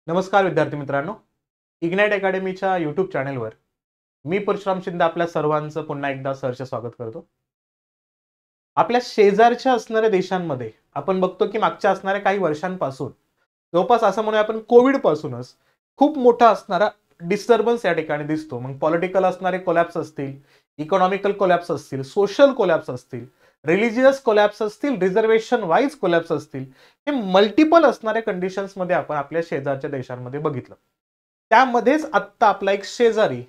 नमस्कार विद्यार्थी मित्रांनो, इग्नाइट अकॅडमीच्या यूट्यूब चॅनेलवर मी परशुराम शिंदे आपल्या सर्वांचं पुन्हा एकदा सहर्ष स्वागत करतो. आपल्या शेजारच्या असणाऱ्या देशांमध्ये आपण बघतो की मागच्या असणाऱ्या काही वर्षांपासून जवळपास असं म्हणूया आपण कोविड पासूनच खूप मोठा असणारा डिस्टर्बन्स या ठिकाणी दिसतो. मग पॉलिटिकल असणारे कोलॅप्स असतील, इकॉनॉमिकल कोलॅप्स असतील, सोशल कोलॅप्स असतील, रिलिजियस कोलॅप्स असतील, रिझर्वेशन वाईज कोलॅप्स असतील, हे मल्टिपल असणाऱ्या कंडिशन्स मध्ये आपण आपल्या शेजारच्या देशांमध्ये बघितलं. त्यामध्येच आत्ता आपला एक शेजारी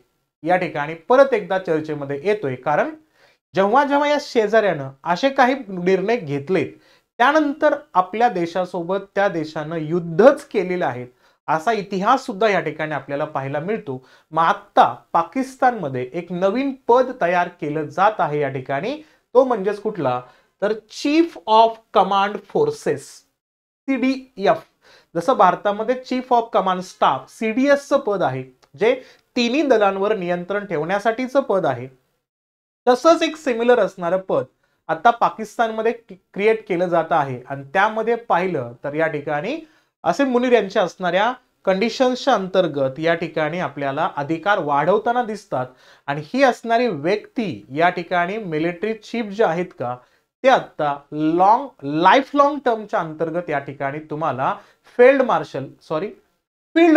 या ठिकाणी परत एकदा चर्चेमध्ये येतोय, कारण जेव्हा जेव्हा या शेजाऱ्यानं असे काही निर्णय घेतलेत त्यानंतर आपल्या देशासोबत त्या देशानं युद्धच केलेलं आहे असा इतिहास सुद्धा या ठिकाणी आपल्याला पाहायला मिळतो. मग आता पाकिस्तानमध्ये एक नवीन पद तयार केलं जात आहे या ठिकाणी. तो म्हणजेच कुठला, तर chief of command forces, CDF. जसं भारतामध्ये चीफ ऑफ कमांड स्टाफ CDSचं पद आहे, जे तिन्ही दलांवर नियंत्रण ठेवण्यासाठीचं पद आहे, तसंच एक सिमिलर असणारं पद आता पाकिस्तानमध्ये क्रिएट केलं जात आहे. आणि त्यामध्ये पाहिलं तर या ठिकाणी असीम मुनीर यांच्या असणाऱ्या कंडिशन्सच्या अंतर्गत या ठिकाणी आपल्याला अधिकार वाढवताना दिसतात. आणि ही असणारी व्यक्ती या ठिकाणी मिलिटरी चीफ जे आहेत का, ते आता लाईफ लॉंग टर्मच्या अंतर्गत या ठिकाणी तुम्हाला फील्ड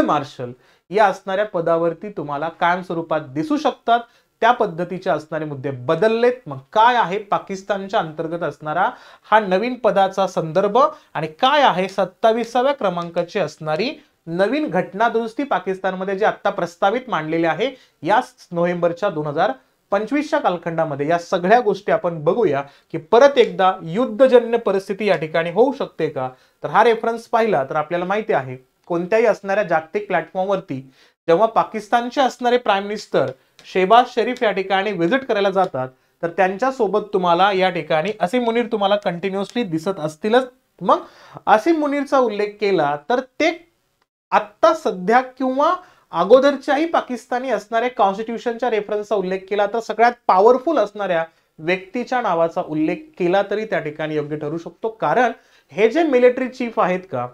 मार्शल या असणाऱ्या पदावरती तुम्हाला कायम स्वरूपात दिसू शकतात. त्या पद्धतीचे असणारे मुद्दे बदललेत. मग काय आहे पाकिस्तानच्या अंतर्गत असणारा हा नवीन पदाचा संदर्भ आणि काय आहे 27व्या क्रमांकाची असणारी नवीन घटना दुरुस्ती पाकिस्तानमध्ये जे आता प्रस्तावित मांडलेले आहे या नोव्हेंबरच्या 2025च्या कालखंडामध्ये, या सगळ्या गोष्टी आपण बघूया की परत एकदा युद्धजन्य परिस्थिती या ठिकाणी होऊ शकते का. तर हा रेफरन्स पाहिला तर आपल्याला माहिती आहे कोणत्याही असणाऱ्या जागतिक प्लॅटफॉर्मवरती जेव्हा पाकिस्तानचे असणारे प्राईम मिनिस्टर शेहबाज शरीफ या ठिकाणी व्हिजिट करायला जातात तर त्यांच्या सोबत तुम्हाला या ठिकाणी असीम मुनीर तुम्हाला कंटिन्युअसली दिसत असतीलच. मग असीम मुनीरचा उल्लेख केला तर ते आत्ता सध्या किंवा अगोदरच्याही पाकिस्तानी असणाऱ्या कॉन्स्टिट्यूशनच्या रेफरन्सचा उल्लेख केला तर सगळ्यात पॉवरफुल असणाऱ्या व्यक्तीच्या नावाचा उल्लेख केला तरी त्या ठिकाणी योग्य ठरू शकतो. कारण हे जे मिलिटरी चीफ आहेत का,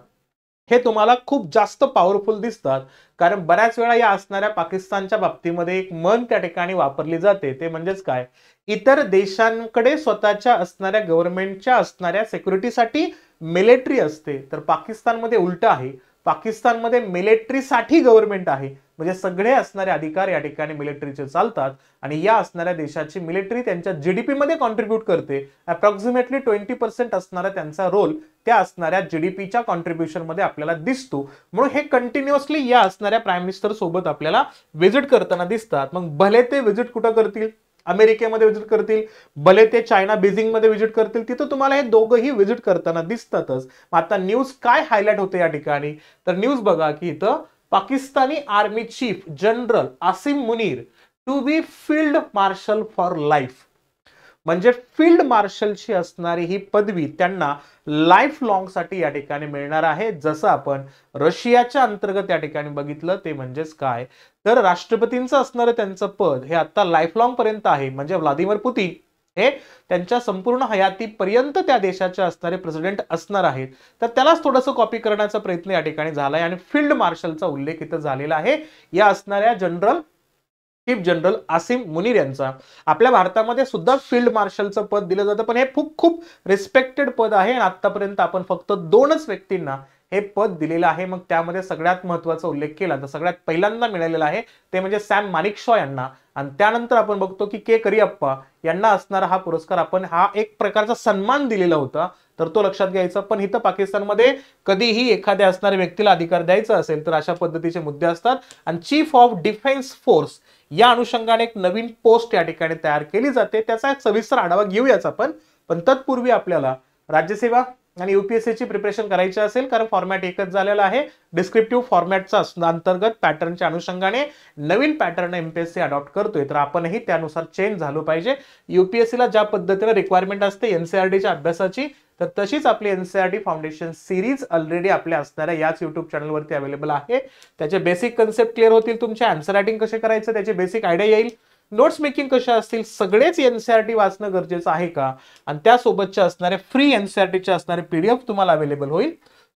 हे तुम्हाला खूप जास्त पॉवरफुल दिसतात. कारण बऱ्याच वेळा या असणाऱ्या पाकिस्तानच्या बाबतीमध्ये एक मन त्या ठिकाणी वापरली जाते, ते म्हणजेच काय, इतर देशांकडे स्वतःच्या असणाऱ्या गव्हर्नमेंटच्या असणाऱ्या सिक्युरिटीसाठी मिलिटरी असते, तर पाकिस्तानमध्ये उलट आहे. पाकिस्तानमध्ये मिलिटरीसाठी गव्हर्नमेंट आहे. म्हणजे सगळे असणारे अधिकार या ठिकाणी मिलिटरीचे चालतात. आणि या असणाऱ्या देशाची मिलिटरी त्यांच्या जीडीपी मध्ये कॉन्ट्रीब्यूट करते. अप्रॉक्सिमेटली 20% असणारा त्यांचा रोल त्या असणाऱ्या जीडीपीच्या कॉन्ट्रीब्युशन मध्ये आपल्याला दिसतो. म्हणून हे कंटिन्युअसली या असणाऱ्या प्राईम मिनिस्टर सोबत आपल्याला व्हिजिट करताना दिसतात. मग भले ते व्हिजिट कुठं करतील, अमेरिकेमध्ये व्हिजिट करतील, भले ते चायना बीजिंग मध्ये व्हिजिट करतील, तिथं तुम्हाला हे दोघंही व्हिजिट करताना दिसतातच. आता न्यूज काय हायलाइट होते या ठिकाणी, तर न्यूज बघा की इथं Pakistani army chief general Asim Munir to be field marshal for life. म्हणजे फील्ड मार्शलची असणारी ही पदवी त्यांना लाईफ लॉंग साठी या ठिकाणी मिळणार आहे. जसं आपण रशियाच्या अंतर्गत या ठिकाणी बघितलं, ते म्हणजेच काय, तर राष्ट्रपतींचं असणारं त्यांचं पद हे आता लाईफ लॉंग पर्यंत आहे. म्हणजे व्लादिमीर पुतीन हे त्यांच्या संपूर्ण हयातीपर्यंत त्या देशाचे असणारे प्रेसिडेंट असणार आहेत. तर त्यालाच थोडंसं कॉपी करण्याचा प्रयत्न या ठिकाणी झालाय आणि फील्ड मार्शलचा उल्लेख इथं झालेला आहे या असणाऱ्या चीफ जनरल असीम मुनीर यांचा. आपल्या भारतामध्ये सुद्धा फील्ड मार्शलचं पद दिलं जातं, पण हे खूप रिस्पेक्टेड पद आहे आणि आतापर्यंत आपण फक्त 2च व्यक्तींना हे पद दिलेलं आहे. मग त्यामध्ये सगळ्यात महत्वाचा उल्लेख केला तर सगळ्यात पहिल्यांदा मिळालेला आहे ते म्हणजे सॅम मानेकशॉ यांना. आणि त्यानंतर आपण बघतो की के करियप्पा यांना असणारा हा पुरस्कार आपण हा एक प्रकारचा सन्मान दिलेला होता, तर तो लक्षात घ्यायचा. पण इथं पाकिस्तानमध्ये कधीही एखाद्या असणाऱ्या व्यक्तीला अधिकार द्यायचा असेल तर अशा पद्धतीचे मुद्दे असतात. आणि चीफ ऑफ डिफेन्स फोर्स या अनुषंगाने एक नवीन पोस्ट या ठिकाणी तयार केली जाते. त्याचा एक सविस्तर आढावा घेऊयाच आपण. पण तत्पूर्वी आपल्याला राज्यसेवा आणि यूपीएससीची प्रिपरेशन करायची असेल, कारण फॉर्मॅट एकच झालेला आहे. डिस्क्रिप्टिव्ह फॉर्मॅटचा अंतर्गत पॅटर्नच्या अनुषंगाने नवीन पॅटर्न एमपीएससी अडॉप्ट करतोय, तर आपणही त्यानुसार चेंज झालो पाहिजे. यूपीएससीला ज्या पद्धतीने रिक्वायरमेंट असते एनसीईआरटीच्या अभ्यासाची, तर तशीच आपली एनसीईआरटी फाउंडेशन सिरीज ऑलरेडी आपल्या असणाऱ्या याच युट्यूब चॅनलवरती अवेलेबल आहे. त्याचे बेसिक कन्सेप्ट क्लिअर होतील, तुमचे आन्सर रायटिंग कसे करायचं त्याचे बेसिक आयडिया येईल, नोट्स मेकिंग कशा असतील, सगळेच एनसीईआरटी वाचणं गरजेचं आहे का, आणि त्यासोबतच्या असणारे फ्री एनसीईआरटीचे असणारे पीडीएफ तुम्हाला अवेलेबल होईल.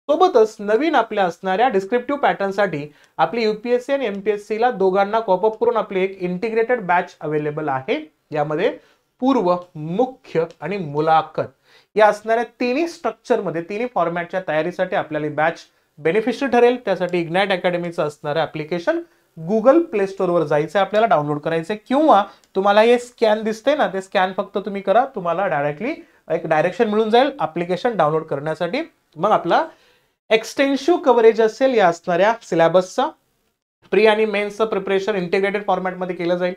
सोबतच नवीन आपल्या असणाऱ्या डिस्क्रिप्टिव्ह पॅटर्नसाठी आपली UPSC आणि MPSC ला दोघांना कॉपअप करून आपली एक इंटिग्रेटेड बॅच अवेलेबल आहे. यामध्ये पूर्व, मुख्य आणि मुलाखत या असणाऱ्या तिन्ही स्ट्रक्चरमध्ये, तिन्ही फॉर्मॅटच्या तयारीसाठी आपल्याला बॅच बेनिफिशियल ठरेल. त्यासाठी इग्नाइट अकॅडमीचं असणारं ऍप्लिकेशन गुगल प्ले स्टोअरवर जायचं आहे, आपल्याला डाउनलोड करायचं आहे, किंवा तुम्हाला हे स्कॅन दिसते ना, ते स्कॅन फक्त तुम्ही करा, तुम्हाला डायरेक्टली एक डायरेक्शन मिळून जाईल ऍप्लिकेशन डाउनलोड करण्यासाठी. मग आपला एक्सटेन्सिव्ह कव्हरेज असेल या असणाऱ्या सिलेबसचा. प्री आणि मेन्सचं प्रिपरेशन इंटिग्रेटेड फॉर्मॅटमध्ये केलं जाईल.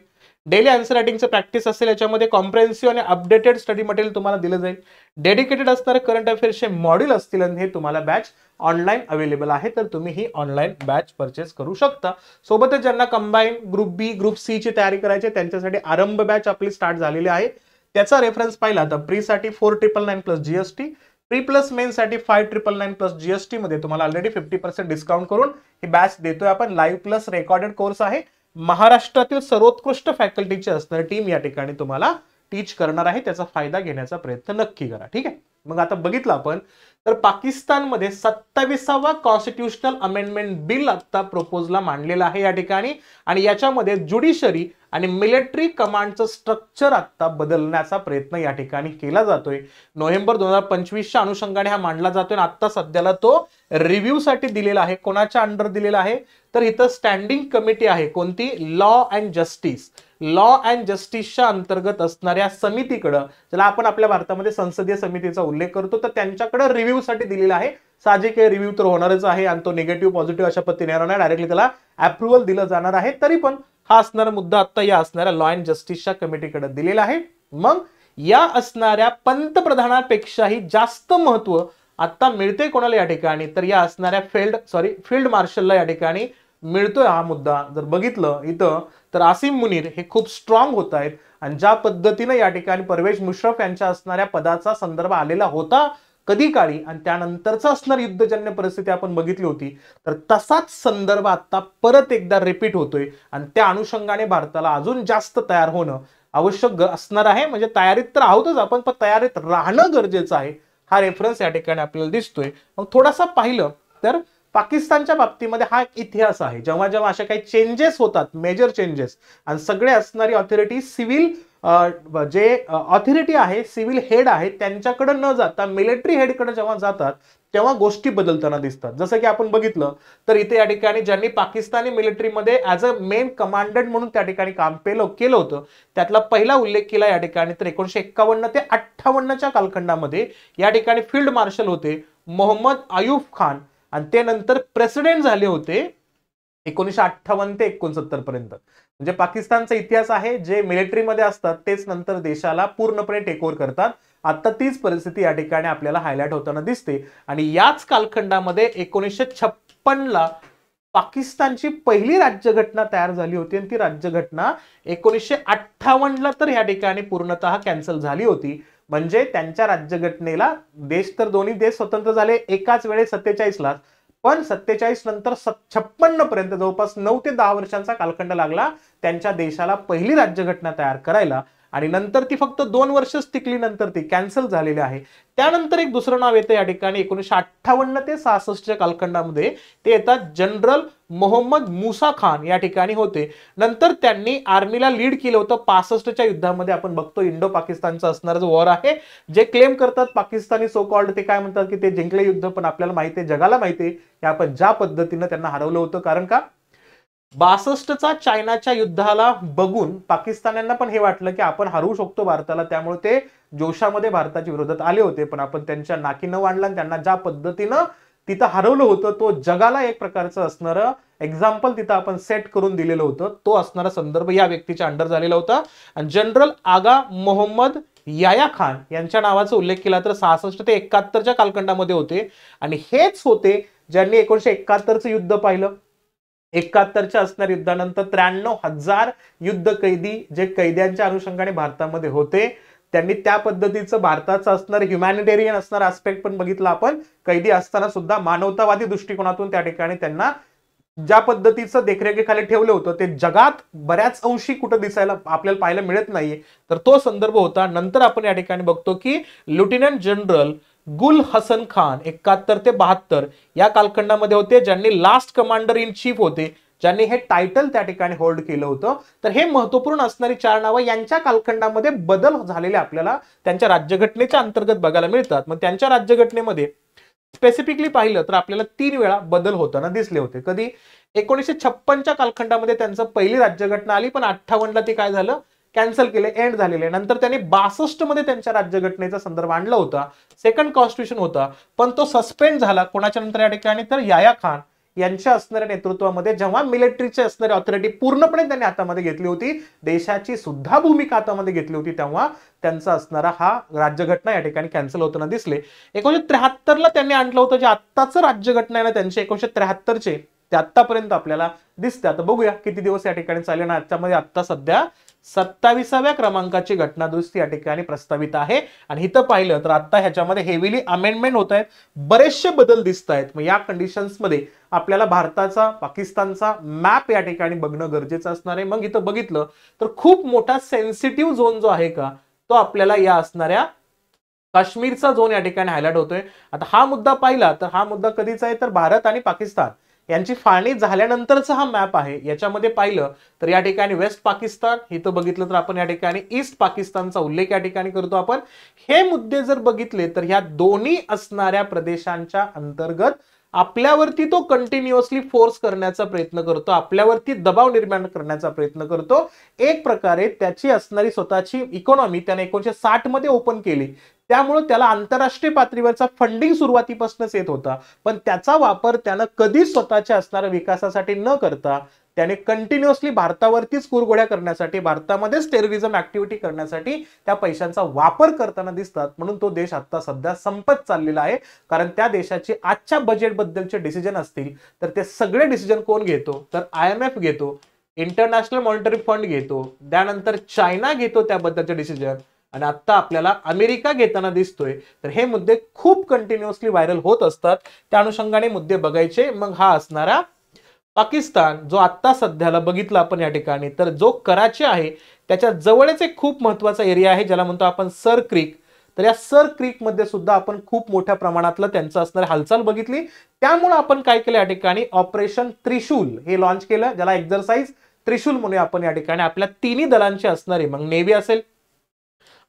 डेली आन्सर रायटिंगचं प्रॅक्टिस असेल, याच्यामध्ये कॉम्प्रेहेन्सिव्ह आणि अपडेटेड स्टडी मटेरियल तुम्हाला दिलं जाईल. डेडिकेटेड असणारे करंट अफेअर्सचे मॉड्यूल असतील आणि हे तुम्हाला बॅच ऑनलाईन अवेलेबल आहे, तर तुम्ही ही ऑनलाईन बॅच परचेस करू शकता. सोबतच ज्यांना कंबाईन ग्रुप बी, ग्रुप सी ची तयारी करायची त्यांच्यासाठी आरंभ बॅच आपली स्टार्ट झालेली आहे. त्याचा रेफरन्स पाहिला तर प्री साठी 4999 plus GST, pre plus main साठी 5999 प्लस GST मध्ये तुम्हाला ऑलरेडी 50% डिस्काउंट करून ही बॅच देतोय आपण. लाईव्ह प्लस रेकॉर्डेड कोर्स आहे. महाराष्ट्रातील सर्वोत्कृष्ट फॅकल्टीची असणारी टीम या ठिकाणी तुम्हाला टीच करणार आहे. त्याचा फायदा घेण्याचा प्रयत्न नक्की करा. ठीक आहे. मग आता बघितलं आपण तर पाकिस्तानमध्ये 27वा कॉन्स्टिट्यूशनल अमेंडमेंट बिल आता प्रपोजला मांडलेला आहे या ठिकाणी, आणि याच्यामध्ये ज्युडिशरी आणि मिलिटरी कमांडचं स्ट्रक्चर आता बदलण्याचा प्रयत्न या ठिकाणी केला जातोय. नोव्हेंबर 2025च्या अनुषंगाने हा मांडला जातोय आणि आता सध्याला तो रिव्ह्यू साठी दिलेला आहे. कोणाच्या अंडर दिलेला आहे तर इथं स्टँडिंग कमिटी आहे. कोणती? Law and justice. Law and जस्टिसच्या अंतर्गत असणाऱ्या समितीकडे, ज्याला आपण आपल्या भारतामध्ये संसदीय समितीचा उल्लेख करतो, तर त्यांच्याकडे रिव्ह्यू साठी दिलेला आहे. साहजिक आहे, रिव्ह्यू तर होणारच आहे आणि तो निगेटिव्ह पॉझिटिव्ह अशा पद्धतीने येणार नाही, डायरेक्टली त्याला अप्रुव्हल दिलं जाणार आहे. तरी पण हा असणारा मुद्दा आता या असणाऱ्या लॉ अँड जस्टिसच्या कमिटीकडे दिलेला आहे. मग या असणाऱ्या पंतप्रधानापेक्षाही जास्त महत्व आता मिळते कोणाला या ठिकाणी तर या असणाऱ्या फील्ड मार्शलला या ठिकाणी मिळतोय हा मुद्दा. जर बघितलं इथं तर आसिम मुनीर हे खूप स्ट्रॉंग होत आहेत, आणि ज्या पद्धतीने या ठिकाणी परवेज मुशर्रफ यांच्या असणाऱ्या पदाचा संदर्भ आलेला होता कधी काळी, आणि त्यानंतरचा असणारी युद्धजन्य परिस्थिती आपण बघितली होती, तर तसाच संदर्भ आता परत एकदा रिपीट होतोय, आणि त्या अनुषंगाने भारताला अजून जास्त तयार होणं आवश्यक असणार आहे. म्हणजे तयारीत तर आहोतच आपण, पण तयारीत राहणं गरजेचं आहे. हा रेफरन्स या ठिकाणी आपल्याला दिसतोय. मग थोडासा पाहिलं तर पाकिस्तानच्या बाबतीमध्ये हा एक इतिहास आहे. जेव्हा जेव्हा अशा काही चेंजेस होतात, मेजर चेंजेस, आणि सगळे असणारी ऑथॉरिटी सिव्हिल जे ऑथॉरिटी आहे, सिव्हिल हेड आहे, त्यांच्याकडे न जाता मिलिटरी हेडकडे जेव्हा जातात तेव्हा गोष्टी बदलताना दिसतात. जसं की आपण बघितलं तर इथे या ठिकाणी ज्यांनी पाकिस्तानी मिलिटरीमध्ये ॲज अ मेन कमांडंट म्हणून त्या ठिकाणी काम केलं होतं, त्यातला पहिला उल्लेख केला या ठिकाणी तर 1951 ते 58च्या कालखंडामध्ये या ठिकाणी फील्ड मार्शल होते मोहम्मद अयूब खान, आणि ते नंतर प्रेसिडेंट झाले होते 1958 ते 69 पर्यंत. म्हणजे पाकिस्तानचा इतिहास आहे, जे मिलिटरीमध्ये असतात तेच नंतर देशाला पूर्णपणे टेक ओव्हर करतात. आता तीच परिस्थिती या ठिकाणी आपल्याला हायलाइट होताना दिसते. आणि याच कालखंडामध्ये 1956ला पाकिस्तानची पहिली राज्यघटना तयार झाली होती, आणि ती राज्यघटना 1958ला तर या ठिकाणी पूर्णतः कॅन्सल झाली होती. म्हणजे त्यांच्या राज्यघटनेला तर दोन्ही देश स्वतंत्र झाले एकाच वेळेस 47ला, पण 47 नंतर 56 पर्यंत जवळपास 9 ते 10 वर्षांचा कालखंड लागला त्यांच्या देशाला पहिली राज्यघटना तयार करायला, आणि नंतर ती फक्त 2 वर्षच टिकली, नंतर ती कॅन्सल झालेली आहे. त्यानंतर एक दुसरं नाव येतं या ठिकाणी 1958 ते 66च्या कालखंडामध्ये, ते येतात जनरल मोहम्मद मूसा खान या ठिकाणी होते. नंतर त्यांनी आर्मीला लीड केलं होतं 65च्या युद्धामध्ये. आपण बघतो इंडो पाकिस्तानचं असणारं जो वॉर आहे, जे क्लेम करतात पाकिस्तानी सो कॉल्ड, ते काय म्हणतात की ते जिंकले युद्ध, पण आपल्याला माहिती आहे, जगाला माहिती आहे की आपण ज्या पद्धतीनं त्यांना हरवलं होतं. कारण का 62चा चायनाच्या युद्धाला बघून पाकिस्तान्यांना पण हे वाटलं की आपण हरवू शकतो भारताला, त्यामुळे ते जोशामध्ये भारताच्या विरोधात आले होते, पण आपण त्यांच्या नाकी न आणला आणि त्यांना ज्या पद्धतीनं तिथं हरवलं होतं, तो जगाला एक प्रकारचं असणारं एक्झाम्पल तिथं आपण सेट करून दिलेलं होतं. तो असणारा संदर्भ या व्यक्तीच्या अंडर झालेला होता. आणि जनरल आगा मोहम्मद याया खान यांच्या नावाचा उल्लेख केला तर 66 ते 71च्या कालखंडामध्ये होते, आणि हेच होते ज्यांनी 1971चं युद्ध पाहिलं. 71च्या असणाऱ्या युद्धानंतर 93,000 युद्ध कैदी जे कैद्यांच्या अनुषंगाने भारतामध्ये होते, त्यांनी त्या पद्धतीचं भारताचं असणार ह्युमॅनिटेरियन असणार ऍस्पेक्ट पण बघितला आपण. कैदी असताना सुद्धा मानवतावादी दृष्टिकोनातून त्या ठिकाणी त्यांना ज्या पद्धतीचं देखरेखीखाली ठेवलं होतं, ते जगात बऱ्याच अंशी कुठं दिसायला आपल्याला पाहायला मिळत नाहीये, तर तो संदर्भ होता. नंतर आपण या ठिकाणी बघतो की लेफ्टनंट जनरल गुल हसन खान 71 ते 72 या कालखंडामध्ये होते, ज्यांनी लास्ट कमांडर इन चीफ होते, ज्यांनी हे टायटल त्या ठिकाणी होल्ड केलं होतं. तर हे महत्वपूर्ण असणारी 4 नावं यांच्या कालखंडामध्ये बदल झालेले आपल्याला त्यांच्या राज्यघटनेच्या अंतर्गत बघायला मिळतात. मग त्यांच्या राज्यघटनेमध्ये स्पेसिफिकली पाहिलं तर आपल्याला 3 वेळा बदल होताना दिसले होते. कधी 1956च्या कालखंडामध्ये त्यांचं पहिली राज्यघटना आली, पण 58ला ती काय झालं, कॅन्सल केले, एंड झालेले. नंतर त्यांनी 62 मध्ये त्यांच्या राज्यघटनेचा संदर्भ आणला होता, सेकंड कॉन्स्टिट्यूशन होता, पण तो सस्पेंड झाला. कोणाच्या नंतर या ठिकाणी, तर याया खान यांच्या असणाऱ्या नेतृत्वामध्ये, जेव्हा मिलिटरीची असणारी ऑथॉरिटी पूर्णपणे त्यांनी हातामध्ये घेतली होती, देशाची सुद्धा भूमिका हातामध्ये घेतली होती, तेव्हा त्यांचा असणारा हा राज्यघटना या ठिकाणी कॅन्सल होताना दिसले. 1973ला त्यांनी आणलं होतं, जे आत्ताचं राज्यघटना आहे ना त्यांचे 1973चे, ते आतापर्यंत आपल्याला दिसते. आता बघूया किती दिवस या ठिकाणी चालेल ना. त्याच्यामध्ये आता सध्या 27व्या क्रमांकाची घटना दुरुस्ती या ठिकाणी प्रस्तावित आहे. आणि इथं पाहिलं तर आता ह्याच्यामध्ये हेवीली अमेंडमेंट होत आहेत, बरेचसे बदल दिसत आहेत. मग या कंडिशन्स मध्ये आपल्याला भारताचा पाकिस्तानचा मॅप या ठिकाणी बघणं गरजेचं असणार आहे. मग इथं बघितलं तर खूप मोठा सेन्सिटिव्ह झोन जो आहे का, तो आपल्याला या असणाऱ्या काश्मीरचा झोन या ठिकाणी हायलाइट होतोय. आता हा मुद्दा पाहिला तर हा मुद्दा कधीचा आहे, तर भारत आणि पाकिस्तान यांची फाळणी झाल्यानंतरचा हा मॅप आहे. याच्यामध्ये पाहिलं तर या ठिकाणी वेस्ट पाकिस्तान, इथं बघितलं तर आपण या ठिकाणी ईस्ट पाकिस्तानचा उल्लेख या ठिकाणी करतो आपण. हे मुद्दे जर बघितले तर ह्या दोन्ही असणाऱ्या प्रदेशांच्या अंतर्गत आपल्यावरती तो कंटिन्युअसली फोर्स करण्याचा प्रयत्न करतो, आपल्यावरती दबाव निर्माण करण्याचा प्रयत्न करतो. एक प्रकारे त्याची असणारी स्वतःची इकॉनॉमी त्याने 1960 मध्ये ओपन केली, त्यामुळे त्याला आंतरराष्ट्रीय पातळीवरचा फंडिंग सुरुवातीपासूनच येत होता, पण त्याचा वापर त्यानं कधीच स्वतःच्या असणाऱ्या विकासासाठी न करता त्याने कंटिन्युअसली भारतावरतीच कुरघोड्या करण्यासाठी, भारतामध्येच टेररिझम ऍक्टिव्हिटी करण्यासाठी त्या पैशांचा वापर करताना दिसतात. म्हणून तो देश आता सध्या संपत चाललेला आहे. कारण त्या देशाचे आजच्या बजेट बद्दलचे डिसिजन असतील तर ते सगळे डिसिजन कोण घेतो, तर IMF घेतो, इंटरनॅशनल मॉनिटरी फंड घेतो, त्यानंतर चायना घेतो त्याबद्दलचे डिसिजन, आणि आता आपल्याला अमेरिका घेताना दिसतोय. तर हे मुद्दे खूप कंटिन्युअसली व्हायरल होत असतात, त्या अनुषंगाने मुद्दे बघायचे. मग हा असणारा पाकिस्तान जो आता सध्याला बघितला आपण या ठिकाणी, तर जो कराची आहे त्याच्या जवळच एक खूप महत्वाचा एरिया आहे ज्याला म्हणतो आपण सर क्रीक. तर या सर क्रीक मध्ये सुद्धा आपण खूप मोठ्या प्रमाणातलं त्यांचं असणारी हालचाल बघितली. त्यामुळे आपण काय केलं या ठिकाणी, ऑपरेशन त्रिशूल हे लॉन्च केलं, ज्याला एक्झरसाइज त्रिशूल म्हणून आपण या ठिकाणी आपल्या तिन्ही दलांची असणारी, मग नेव्ही असेल,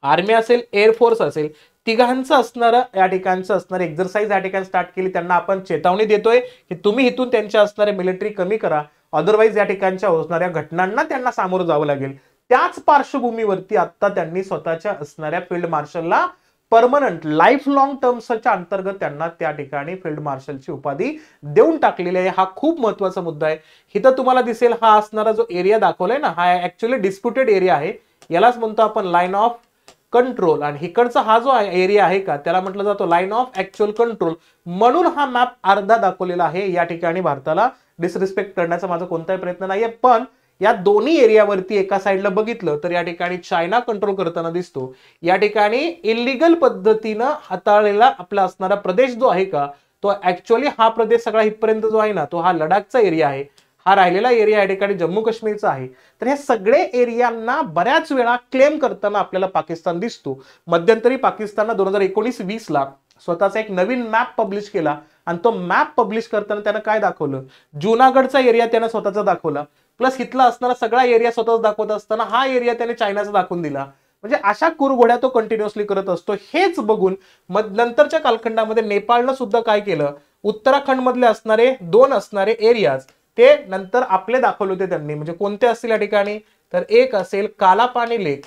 आर्मी असेल, एअरफोर्स असेल, तिघांचं असणारं या ठिकाणचं असणारे एक्झरसाइज या ठिकाणी स्टार्ट केली. त्यांना आपण चेतावणी देतोय की तुम्ही इथून त्यांच्या असणारे मिलिटरी कमी करा, अदरवाईज या ठिकाणच्या होणाऱ्या घटनांना त्यांना सामोरं जावं लागेल. त्याच पार्श्वभूमीवरती आता त्यांनी स्वतःच्या असणाऱ्या फील्ड मार्शलला परमनंट लाईफ लॉंग टर्म्सच्या अंतर्गत त्यांना त्या ठिकाणी फील्ड मार्शलची उपाधी देऊन टाकलेली आहे. हा खूप महत्वाचा मुद्दा आहे. इथं तुम्हाला दिसेल हा असणारा जो एरिया दाखवलाय ना, हा ऍक्च्युअली डिस्प्युटेड एरिया आहे, यालाच म्हणतो आपण लाईन ऑफ कंट्रोल. आणि इकडचा हा जो एरिया आहे का, त्याला म्हटलं जातो लाईन ऑफ ऍक्च्युअल कंट्रोल. म्हणून हा मॅप अर्धा दाखवलेला आहे. या ठिकाणी भारताला डिसरिस्पेक्ट करण्याचा माझा कोणताही प्रयत्न नाहीये, पण या दोन्ही एरियावरती एका साईडला बघितलं तर या ठिकाणी चायना कंट्रोल करताना दिसतो. या ठिकाणी इलिगल पद्धतीनं हाताळलेला आपला असणारा प्रदेश जो आहे का, तो ऍक्च्युअली हा प्रदेश सगळा इथपर्यंत जो आहे ना, तो हा लडाखचा एरिया आहे. हा राहिलेला एरिया या ठिकाणी जम्मू काश्मीरचा आहे. तर हे सगळे एरियांना बऱ्याच वेळा क्लेम करताना आपल्याला पाकिस्तान दिसतो. मध्यंतरी पाकिस्ताननं 2019-20 स्वतःचा एक नवीन मॅप पब्लिश केला, आणि तो मॅप पब्लिश करताना त्यानं काय दाखवलं, जुनागडचा एरिया त्यानं स्वतःचा दाखवला, प्लस इथला असणारा सगळा एरिया स्वतःच दाखवत असताना हा एरिया त्याने चायनाचा दाखवून दिला. म्हणजे अशा कुरघोड्या तो कंटिन्युअसली करत असतो. हेच बघून मग नंतरच्या कालखंडामध्ये नेपाळनं सुद्धा काय केलं, उत्तराखंड मधले असणारे 2 असणारे एरियाज ते नंतर आपले दाखवले होते त्यांनी. म्हणजे कोणते असतील या ठिकाणी, तर एक असेल कालापानी लेक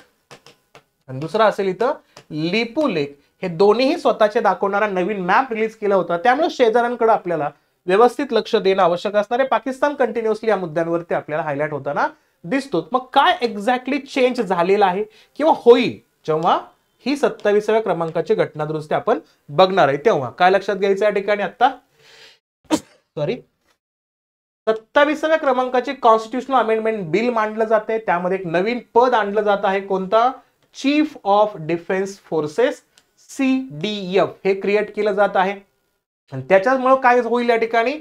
आणि दुसरा असेल इथं लिपू लेक. हे दोन्हीही स्वतःचे दाखवणारा नवीन मॅप रिलीज केला होता. त्यामुळे शेजाऱ्यांकडे आपल्याला व्यवस्थित लक्ष देणं आवश्यक असणार आहे. पाकिस्तान कंटिन्युअसली या मुद्द्यांवरती आपल्याला हायलाइट होताना दिसतो. मग काय एक्झॅक्टली चेंज झालेला आहे किंवा होईल जेव्हा ही 27व्या क्रमांकाची घटना दुरुस्ती आपण बघणार आहे, तेव्हा काय लक्षात घ्यायचं या ठिकाणी, आता 27व्या क्रमांकाचे कॉन्स्टिट्यूशनल अमेंडमेंट बिल मांडलं जाते. त्यामध्ये एक नवीन पद आणलं जात आहे, कोणता, chief of defence forces, CDF हे क्रिएट केलं जात आहे. आणि त्याच्यामुळे काय होईल या ठिकाणी,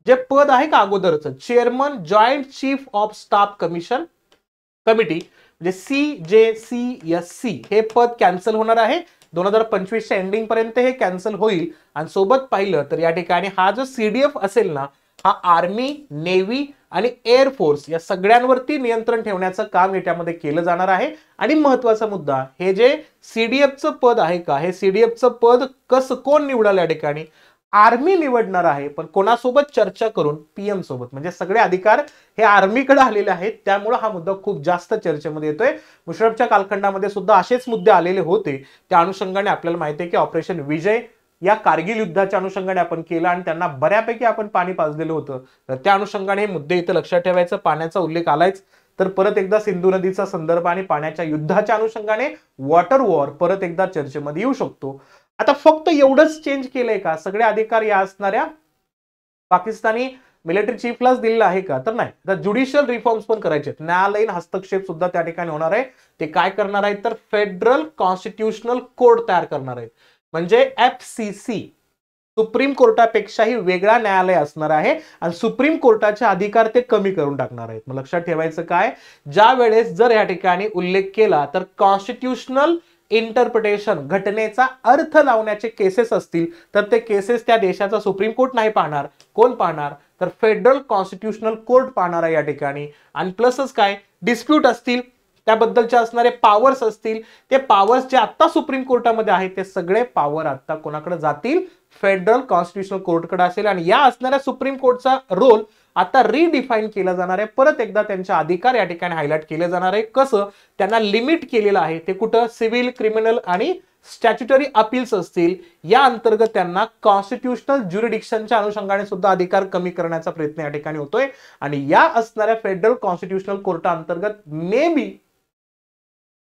जे पद आहे का अगोदरचं chairman joint chief of staff committee म्हणजे CJCSC हे पद कॅन्सल होणार आहे. 2025च्या एंडिंग पर्यंत हे कॅन्सल होईल. आणि सोबत पाहिलं तर या ठिकाणी हा जो CDF असेल ना, हा आर्मी, नेव्ही आणि एअरफोर्स या सगळ्यांवरती नियंत्रण ठेवण्याचं काम याच्यामध्ये केलं जाणार आहे. आणि महत्वाचा मुद्दा, हे जे CDFचं पद आहे का, हे CDFचं पद कोण निवडाल या ठिकाणी, आर्मी निवडणार आहे. पण कोणासोबत चर्चा करून, PM सोबत. म्हणजे सगळे अधिकार हे आर्मीकडे आलेले आहेत. त्यामुळे हा मुद्दा खूप जास्त चर्चेमध्ये येतोय. मुशर्रफच्या कालखंडामध्ये सुद्धा असेच मुद्दे आलेले होते. त्या अनुषंगाने आपल्याला माहिती आहे की ऑपरेशन विजय या कारगिल युद्धाच्या अनुषंगाने आपण केलं आणि त्यांना बऱ्यापैकी आपण पाणी पाजलेलं होतं. तर त्या अनुषंगाने हे मुद्दे इथं लक्षात ठेवायचं. पाण्याचा उल्लेख आलायच, तर परत एकदा सिंधू नदीचा संदर्भ आणि पाण्याच्या युद्धाच्या अनुषंगाने वॉटर वॉर परत एकदा चर्चेमध्ये येऊ शकतो. आता फक्त एवढंच चेंज केलंय का, सगळे अधिकार या असणाऱ्या पाकिस्तानी मिलिटरी चीफलाच दिलेला आहे का, तर नाही. तर ज्युडिशियल रिफॉर्म्स पण करायचे, न्यायालयीन हस्तक्षेप सुद्धा त्या ठिकाणी होणार आहे. ते काय करणार आहेत, तर फेडरल कॉन्स्टिट्यूशनल कोड तयार करणार आहेत. म्हणजे FCC सुप्रीम कोर्टापेक्षाही वेगळा न्यायालय असणार आहे आणि सुप्रीम कोर्टाचे अधिकार ते कमी करून टाकणार आहेत. मग लक्षात ठेवायचं काय, ज्या वेळेस जर या ठिकाणी उल्लेख केला तर कॉन्स्टिट्यूशनल इंटरप्रिटेशन, घटनेचा अर्थ लावण्याचे केसेस असतील तर ते केसेस त्या देशाचा सुप्रीम कोर्ट नाही पाहणार. कोण पाहणार, तर फेडरल कॉन्स्टिट्यूशनल कोर्ट पाहणार आहे या ठिकाणी. आणि प्लसच काय, डिस्प्यूट असतील त्याबद्दलचे असणारे पॉवर्स असतील, ते पॉवर्स जे आता सुप्रीम कोर्टामध्ये आहेत ते सगळे पॉवर आता कोणाकडे जातील, फेडरल कॉन्स्टिट्यूशनल कोर्टकडे असेल. आणि या असणाऱ्या सुप्रीम कोर्टचा रोल आता रिडिफाईन केला जाणार आहे. परत एकदा त्यांचे अधिकार या ठिकाणी हायलाइट केले जाणार आहे. कसं, त्यांना लिमिट केलेलं आहे ते कुठं, सिव्हिल, क्रिमिनल आणि स्टॅच्युटरी अपील्स असतील या अंतर्गत त्यांना कॉन्स्टिट्यूशनल ज्युरिडिक्शनच्या अनुषंगाने सुद्धा अधिकार कमी करण्याचा प्रयत्न या ठिकाणी होतोय. आणि या असणाऱ्या फेडरल कॉन्स्टिट्यूशनल कोर्टा अंतर्गत मे बी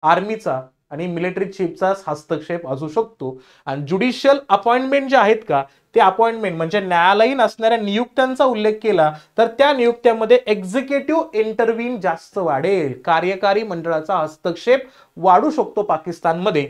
आर्मीचा आणि मिलिटरी चीफचा हस्तक्षेप असू शकतो. आणि ज्युडिशियल अपॉइंटमेंट जे आहेत का, ते अपॉइंटमेंट म्हणजे न्यायालयीन असणाऱ्या नियुक्त्यांचा उल्लेख केला तर त्या नियुक्त्यामध्ये एक्झिक्युटिव्ह इंटरव्हीन जास्त वाढेल, कार्यकारी मंडळाचा हस्तक्षेप वाढू शकतो पाकिस्तानमध्ये.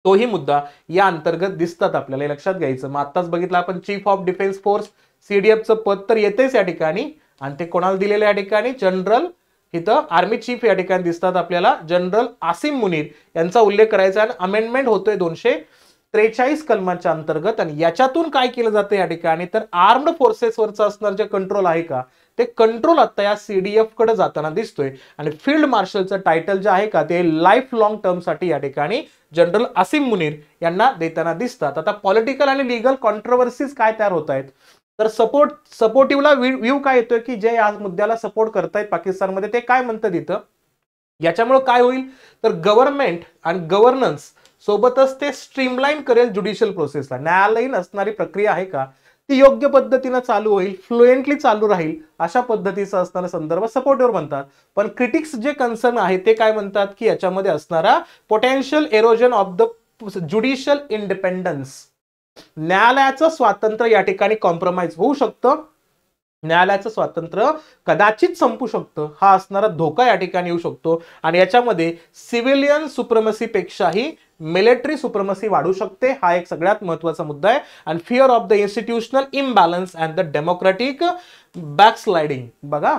तोही मुद्दा या अंतर्गत दिसतात आपल्याला, लक्षात घ्यायचं. मग आताच बघितलं आपण, चीफ ऑफ डिफेन्स फोर्स CDFचं पद तर येतेच या ठिकाणी. आणि ते कोणाला दिलेलं या ठिकाणी, जनरल, इथं आर्मी चीफ या ठिकाणी दिसतात आपल्याला, जनरल आसिम मुनीर यांचा उल्लेख करायचा. आणि अमेंडमेंट होतोय 243 कलमाच्या अंतर्गत. आणि याच्यातून काय केलं जातं या ठिकाणी, तर आर्म्ड फोर्सेसवरचं असणार जे कंट्रोल आहे का, ते कंट्रोल आता या CDF कडे जाताना दिसतोय. आणि फील्ड मार्शलचं टायटल जे आहे का, ते लाईफ लॉंग टर्म साठी या ठिकाणी जनरल आसिम मुनीर यांना देताना दिसतात. आता पॉलिटिकल आणि लीगल कॉन्ट्रोवर्सीज काय तयार होत आहेत, तर सपोर्टिव्हला व्ह्यू काय येतोय की जे या मुद्द्याला सपोर्ट करतायत पाकिस्तानमध्ये ते काय म्हणतात इथं, याच्यामुळे काय होईल, तर गव्हर्नमेंट आणि गव्हर्नन्स सोबतच ते स्ट्रीमलाईन करेल ज्युडिशियल प्रोसेसला. न्यायालयीन असणारी प्रक्रिया आहे का, ती योग्य पद्धतीने चालू होईल, फ्लुएंटली चालू राहील, अशा पद्धतीचा असणारा संदर्भ सपोर्टिव्ह म्हणतात. पण क्रिटिक्स जे कन्सर्न आहे ते काय म्हणतात की याच्यामध्ये असणारा potential halogen of the judicial independence, न्यायालयाचं स्वातंत्र्य या ठिकाणी कॉम्प्रोमाइज होऊ शकतं, न्यायालयाचं स्वातंत्र्य कदाचित संपू शकतं, हा असणारा धोका या ठिकाणी येऊ शकतो. आणि याच्यामध्ये सिव्हिलियन सुप्रमसी पेक्षाही मिलिटरी सुप्रमसी वाढू शकते, हा एक सगळ्यात महत्त्वाचा मुद्दा आहे. आणि fear of the institutional imbalance and the democratic backsliding, बघा,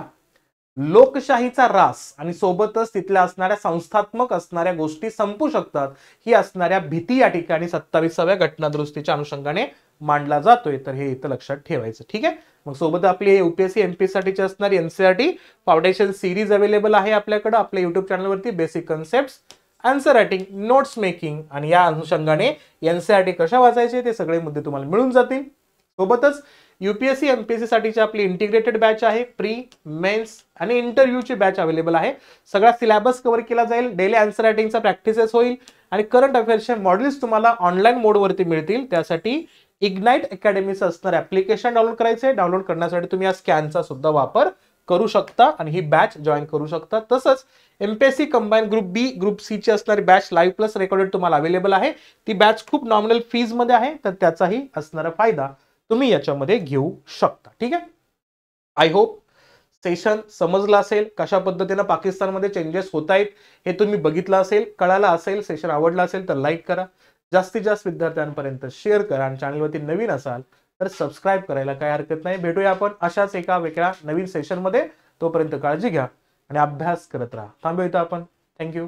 लोकशाहीचा रास आणि सोबतच तिथल्या असणाऱ्या संस्थात्मक असणाऱ्या गोष्टी संपू शकतात, ही असणाऱ्या भीती या ठिकाणी 27व्या घटनादुरुस्तीच्या अनुषंगाने मांडला जातोय. तर हे इथं लक्षात ठेवायचं, ठीक आहे. मग सोबत आपली UPSC MPSC साठीची असणारी NCERT फाउंडेशन सिरीज अवेलेबल आहे आपल्याकडे आपल्या युट्यूब चॅनलवरती. Basic concepts, answer writing, notes making आणि या अनुषंगाने NCERT कशा वाचायचे ते सगळे मुद्दे तुम्हाला मिळून जातील. सोबतच UPSC MPSC साठीची आपली इंटिग्रेटेड बॅच आहे, प्री, मेन्स आणि इंटरव्ह्यूची बॅच अवेलेबल आहे. सगळा सिलेबस कव्हर केला जाईल, डेली आन्सर रायटिंगचा प्रॅक्टिसेस होईल आणि करंट अफेअर्सचे मॉडेल्स तुम्हाला ऑनलाईन मोडवरती मिळतील. त्यासाठी इग्नाइट अकॅडमीचं असणार ऍप्लिकेशन डाउनलोड करायचंय. डाउनलोड करण्यासाठी तुम्ही या स्कॅनचा सुद्धा वापर करू शकता आणि ही बॅच जॉईन करू शकता. तसंच MPSC combine group B, group C ची असणारी बॅच लाईव्ह प्लस रेकॉर्डेड तुम्हाला अवेलेबल आहे. ती बॅच खूप नॉमिनल फीज मध्ये आहे, तर त्याचाही असणारा फायदा तुम्ही याच्यामध्ये घेऊ शकता, ठीक आहे. आय होप सेशन समजलं असेल, कशा पद्धतीने पाकिस्तानमध्ये चेंजेस होत आहेत हे तुम्ही बघितलं असेल, कळालं असेल. सेशन आवडलं असेल तर लाईक करा, जास्तीत जास्त विद्यार्थ्यांपर्यंत शेअर करा आणि चॅनलवरती नवीन असाल तर सबस्क्राईब करायला काही हरकत नाही. भेटूया आपण अशाच एका वेगळ्या नवीन सेशनमध्ये. तोपर्यंत काळजी घ्या आणि अभ्यास करत राहा. थांबूया इथं आपण. थँक्यू.